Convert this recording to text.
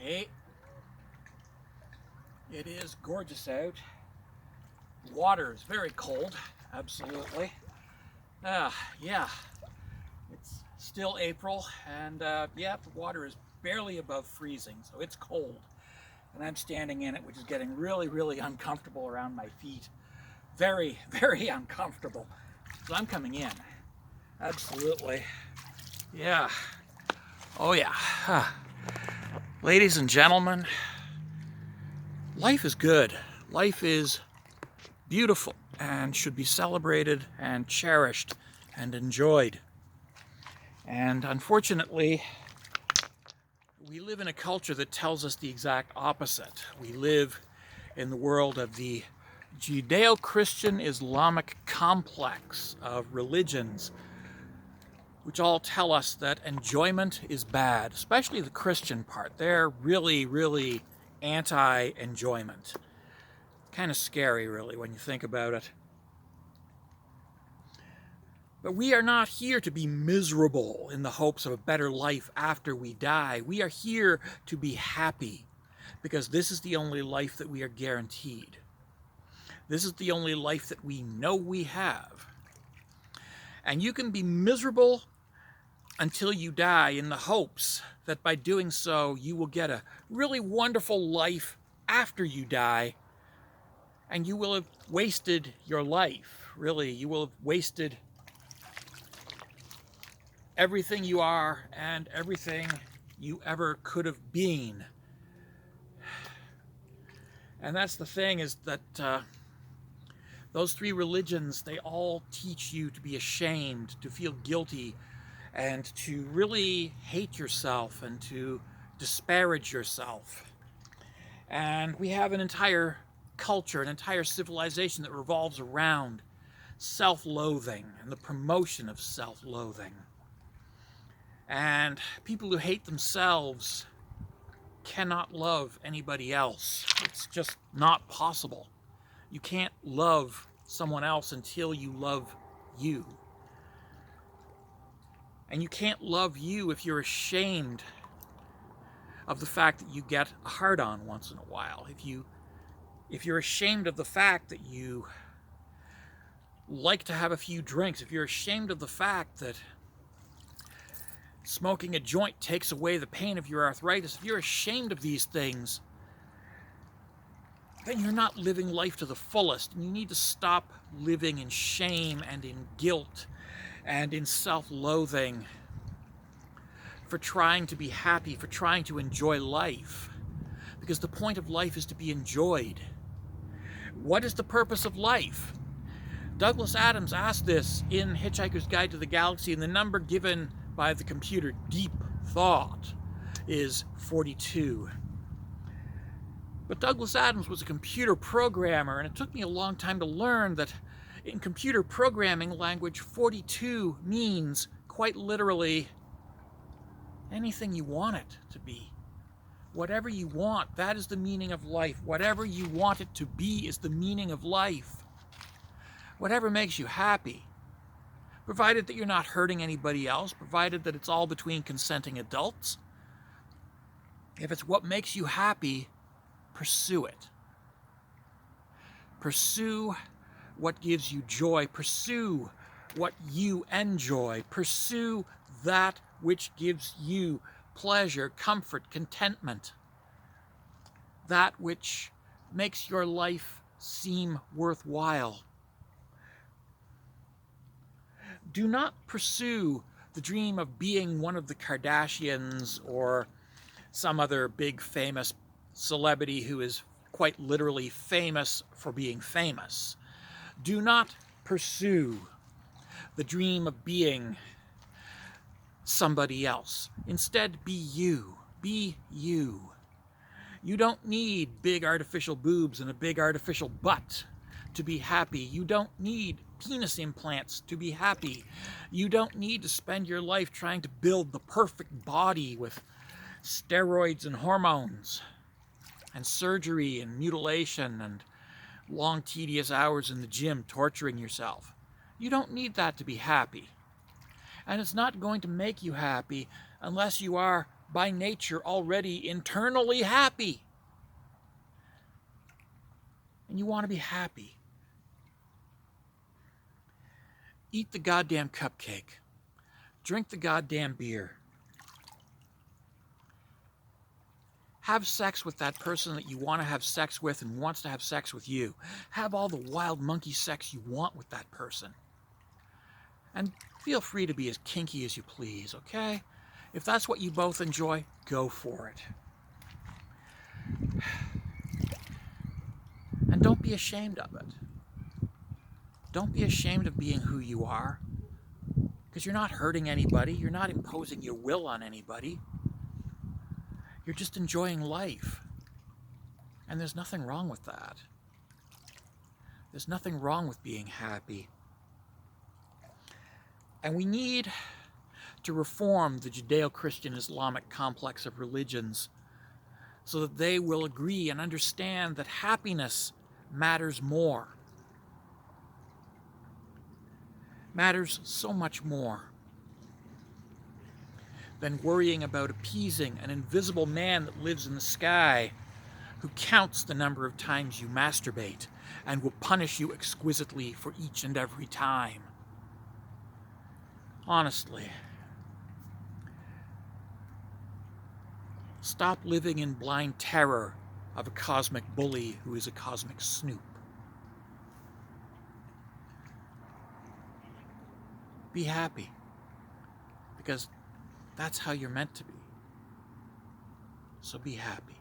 Hey, it is gorgeous out. Water is very cold, absolutely. Yeah, it's still April, and yeah, the water is barely above freezing, so it's cold. And I'm standing in it, which is getting really, really uncomfortable around my feet. Very, very uncomfortable. So I'm coming in. Absolutely. Yeah. Oh, yeah. Ladies and gentlemen, life is good. Life is beautiful and should be celebrated and cherished and enjoyed. And unfortunately, we live in a culture that tells us the exact opposite. We live in the world of the Judeo-Christian Islamic complex of religions, which all tell us that enjoyment is bad, especially the Christian part. They're really, really anti-enjoyment. Kind of scary, really, when you think about it. But we are not here to be miserable in the hopes of a better life after we die. We are here to be happy, because this is the only life that we are guaranteed. This is the only life that we know we have. And you can be miserable until you die in the hopes that by doing so you will get a really wonderful life after you die, and you will have wasted your life. Really, you will have wasted everything you are and everything you ever could have been. And that's the thing, is that those three religions, they all teach you to be ashamed, to feel guilty, and to really hate yourself and to disparage yourself. And we have an entire culture, an entire civilization that revolves around self-loathing and the promotion of self-loathing. And people who hate themselves cannot love anybody else. It's just not possible. You can't love someone else until you love you. And you can't love you if you're ashamed of the fact that you get a hard-on once in a while. If you're ashamed of the fact that you like to have a few drinks, if you're ashamed of the fact that smoking a joint takes away the pain of your arthritis, if you're ashamed of these things, then you're not living life to the fullest. And you need to stop living in shame and in guilt and in self-loathing for trying to be happy, for trying to enjoy life. Because the point of life is to be enjoyed. What is the purpose of life? Douglas Adams asked this in Hitchhiker's Guide to the Galaxy, and the number given by the computer Deep Thought is 42. But Douglas Adams was a computer programmer, and it took me a long time to learn that in computer programming language, 42 means, quite literally, anything you want it to be. Whatever you want, that is the meaning of life. Whatever you want it to be is the meaning of life. Whatever makes you happy. Provided that you're not hurting anybody else, provided that it's all between consenting adults. If it's what makes you happy, pursue it. Pursue what gives you joy. Pursue what you enjoy. Pursue that which gives you pleasure, comfort, contentment. That which makes your life seem worthwhile. Do not pursue the dream of being one of the Kardashians or some other big famous celebrity who is quite literally famous for being famous. Do not pursue the dream of being somebody else. Instead, be you. Be you. You don't need big artificial boobs and a big artificial butt to be happy. You don't need penis implants to be happy. You don't need to spend your life trying to build the perfect body with steroids and hormones and surgery and mutilation and long, tedious hours in the gym torturing yourself. You don't need that to be happy. And it's not going to make you happy unless you are by nature already internally happy. And you want to be happy. Eat the goddamn cupcake. Drink the goddamn beer. Have sex with that person that you want to have sex with and wants to have sex with you. Have all the wild monkey sex you want with that person. And feel free to be as kinky as you please, okay? If that's what you both enjoy, go for it. And don't be ashamed of it. Don't be ashamed of being who you are, because you're not hurting anybody. You're not imposing your will on anybody. You're just enjoying life. And there's nothing wrong with that. There's nothing wrong with being happy. And we need to reform the Judeo-Christian Islamic complex of religions so that they will agree and understand that happiness matters more. Matters so much more than worrying about appeasing an invisible man that lives in the sky who counts the number of times you masturbate and will punish you exquisitely for each and every time. Honestly, stop living in blind terror of a cosmic bully who is a cosmic snoop. Be happy, because that's how you're meant to be. So be happy.